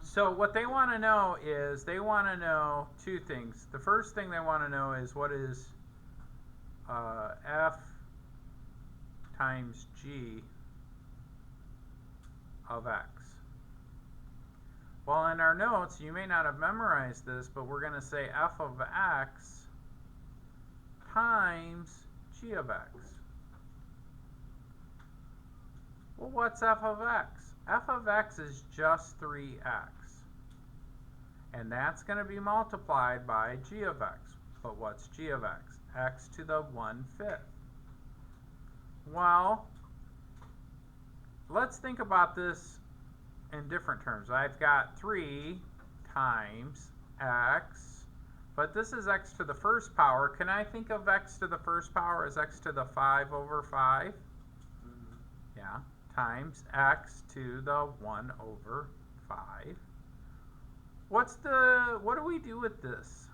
So what they want to know is they want to know two things. The first thing they want to know is what is f times g of x. Well, in our notes, you may not have memorized this, but we're going to say f of x times g of x. Well, what's f of x? F of x is just 3x. And that's going to be multiplied by g of x. But what's g of x? X to the 1/5. Well, let's think about this in different terms. I've got 3 times x, but this is x to the first power. Can I think of x to the first power as x to the 5/5? Yeah, times x to the 1/5. What do we do with this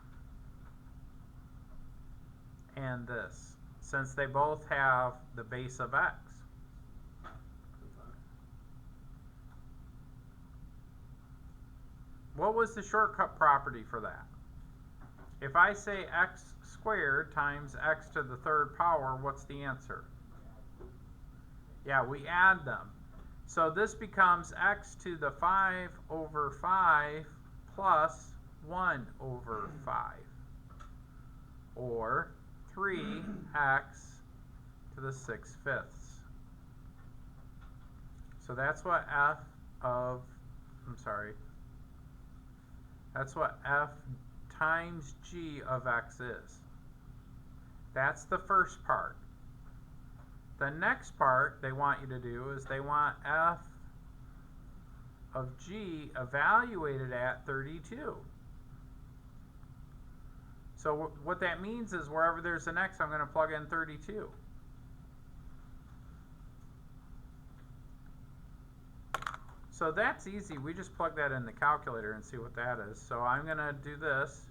and this, since they both have the base of x? What was the shortcut property for that? If I say x squared times x to the third power, what's the answer? Yeah, we add them. So this becomes x to the 5/5 plus 1/5, or 3x to the 6/5. So that's what that's what f times g of x is. That's the first part. The next part they want you to do is they want f of g evaluated at 32. So what that means is wherever there's an x, I'm going to plug in 32. So that's easy. We just plug that in the calculator and see what that is. So I'm going to do this.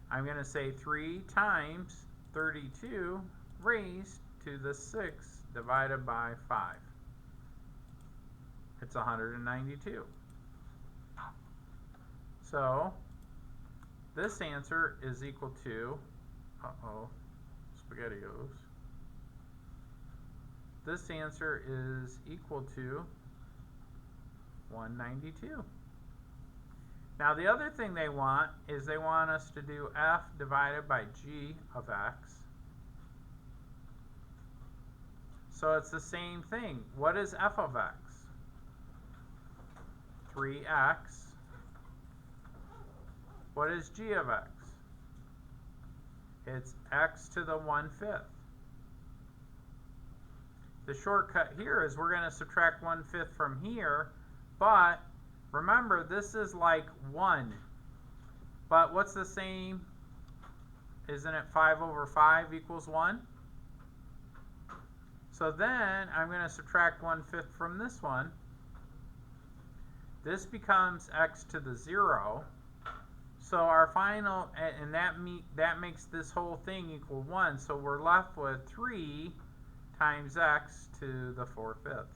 I'm going to say 3 times 32 raised to the 6 divided by 5. It's 192. So this answer is equal to, SpaghettiOs. This answer is equal to 192. Now the other thing they want is they want us to do f divided by g of x. So it's the same thing. What is f of x? 3x. What is g of x? It's x to the 1/5. The shortcut here is we're going to subtract 1/5 from here, but remember this is like 1. But what's the same? Isn't it 5/5 equals 1? So then I'm going to subtract 1/5 from this one. This becomes x to the 0. So our final, and that makes this whole thing equal 1. So we're left with 3 times x to the 4/5.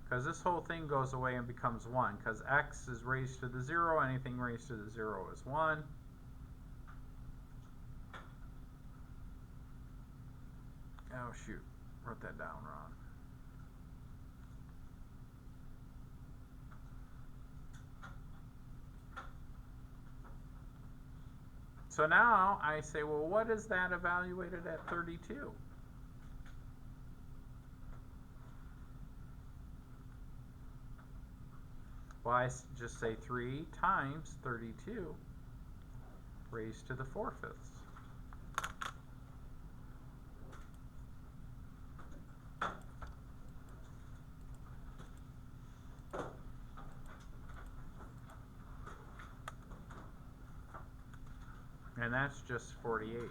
Because this whole thing goes away and becomes 1. Because x is raised to the 0. Anything raised to the 0 is 1. Oh shoot, wrote that down wrong. So now I say, well, what is that evaluated at 32? Well, I just say 3 times 32 raised to the 4/5. And that's just 48.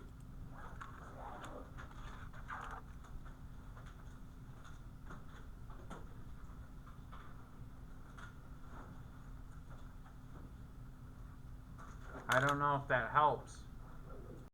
I don't know if that helps.